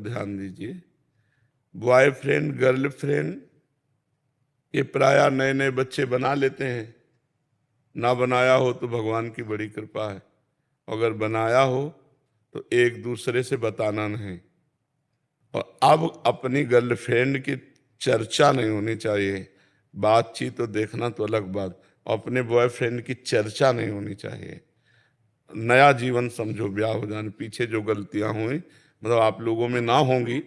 ध्यान दीजिए, boyfriend girlfriend ये प्रायः नए नए बच्चे बना लेते हैं। ना बनाया हो तो भगवान की बड़ी कृपा है, अगर बनाया हो तो एक दूसरे से बताना नहीं। और अब अपनी गर्लफ्रेंड की चर्चा नहीं होनी चाहिए, बातचीत तो देखना तो अलग बात, अपने बॉयफ्रेंड की चर्चा नहीं होनी चाहिए। नया जीवन समझो, ब्याह हो जाने पीछे जो गलतियां हुई, मतलब आप लोगों में ना होंगी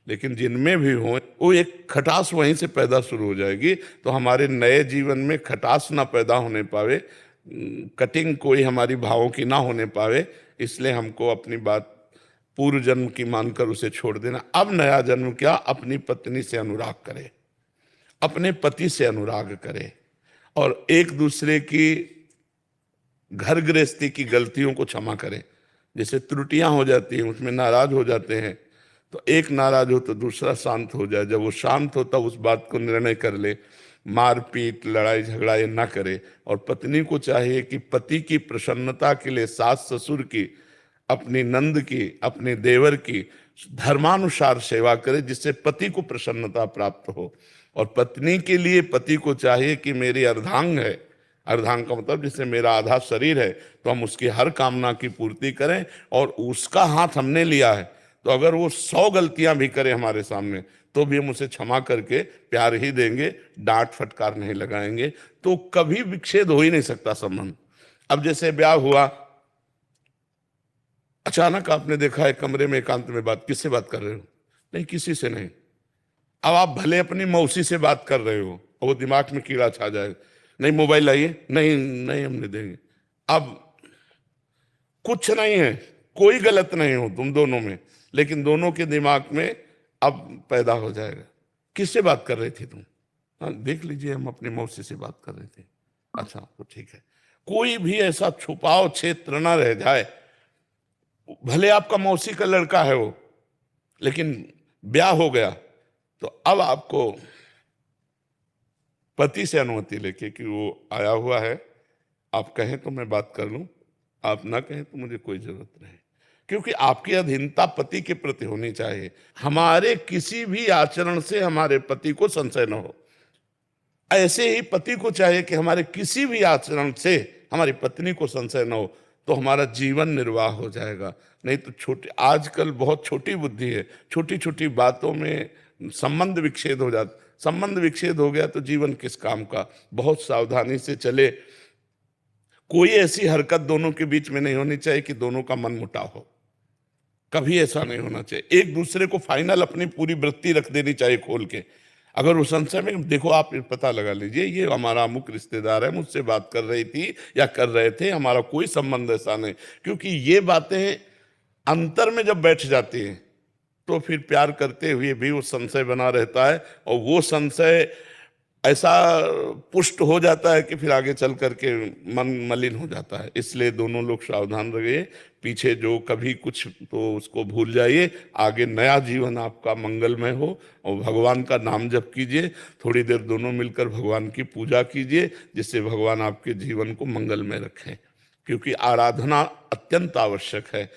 लेकिन जिनमें भी हो, वो एक खटास वहीं से पैदा शुरू हो जाएगी। तो हमारे नए जीवन में खटास ना पैदा होने पावे, कटिंग कोई हमारी भावों की ना होने पावे, इसलिए हमको अपनी बात पूर्व जन्म की मानकर उसे छोड़ देना। अब नया जन्म क्या, अपनी पत्नी से अनुराग करे, अपने पति से अनुराग करे, और एक दूसरे की घर गृहस्थी की गलतियों को क्षमा करें। जैसे त्रुटियां हो जाती हैं, उसमें नाराज हो जाते हैं, तो एक नाराज हो तो दूसरा शांत हो जाए। जब वो शांत हो तब उस बात को निर्णय कर ले, मारपीट लड़ाई झगड़ा ये ना करे। और पत्नी को चाहिए कि पति की प्रसन्नता के लिए सास ससुर की, अपनी नंद की, अपने देवर की धर्मानुसार सेवा करे, जिससे पति को प्रसन्नता प्राप्त हो। और पत्नी के लिए पति को चाहिए कि मेरी अर्धांग है, अर्धांग का मतलब जिससे मेरा आधा शरीर है, तो हम उसकी हर कामना की पूर्ति करें। और उसका हाथ हमने लिया है, तो अगर वो 100 गलतियां भी करे हमारे सामने, तो भी हम उसे क्षमा करके प्यार ही देंगे, डांट फटकार नहीं लगाएंगे। तो कभी विच्छेद हो ही नहीं सकता संबंध। अब जैसे ब्याह हुआ, अचानक आपने देखा है कमरे में एकांत में बात, किससे बात कर रहे हो? नहीं, किसी से नहीं। अब आप भले अपनी मौसी से बात कर रहे हो और वो दिमाग में कीड़ा छा जाए, नहीं मोबाइल लाइए, नहीं नहीं हमने देंगे। अब कुछ नहीं है, कोई गलत नहीं हो तुम दोनों में, लेकिन दोनों के दिमाग में अब पैदा हो जाएगा, किससे बात कर रही थी तुम? हाँ देख लीजिए, हम अपनी मौसी से बात कर रहे थे। अच्छा तो ठीक है। कोई भी ऐसा छुपाव क्षेत्र ना रह जाए, भले आपका मौसी का लड़का है वो, लेकिन ब्याह हो गया तो अब आपको पति से अनुमति लेके कि वो आया हुआ है, आप कहें तो मैं बात कर लूं, आप ना कहें तो मुझे कोई जरूरत नहीं। क्योंकि आपकी अधीनता पति के प्रति होनी चाहिए। हमारे किसी भी आचरण से हमारे पति को संशय न हो, ऐसे ही पति को चाहिए कि हमारे किसी भी आचरण से हमारी पत्नी को संशय न हो, तो हमारा जीवन निर्वाह हो जाएगा। नहीं तो छोटी, आजकल बहुत छोटी बुद्धि है, छोटी छोटी बातों में संबंध विच्छेद हो जाता। संबंध विच्छेद हो गया तो जीवन किस काम का। बहुत सावधानी से चले। कोई ऐसी हरकत दोनों के बीच में नहीं होनी चाहिए कि दोनों का मन मुटाव हो, कभी ऐसा नहीं होना चाहिए। एक दूसरे को फाइनल अपनी पूरी वृत्ति रख देनी चाहिए खोल के। अगर उस संशय में, देखो आप पता लगा लीजिए, ये हमारा अमुक रिश्तेदार है, मुझसे बात कर रही थी या कर रहे थे, हमारा कोई संबंध ऐसा नहीं। क्योंकि ये बातें अंतर में जब बैठ जाती हैं तो फिर प्यार करते हुए भी वो संशय बना रहता है, और वो संशय ऐसा पुष्ट हो जाता है कि फिर आगे चल करके मन मलिन हो जाता है। इसलिए दोनों लोग सावधान रहिए, पीछे जो कभी कुछ तो उसको भूल जाइए, आगे नया जीवन आपका मंगलमय हो। और भगवान का नाम जप कीजिए, थोड़ी देर दोनों मिलकर भगवान की पूजा कीजिए, जिससे भगवान आपके जीवन को मंगलमय रखें। क्योंकि आराधना अत्यंत आवश्यक है।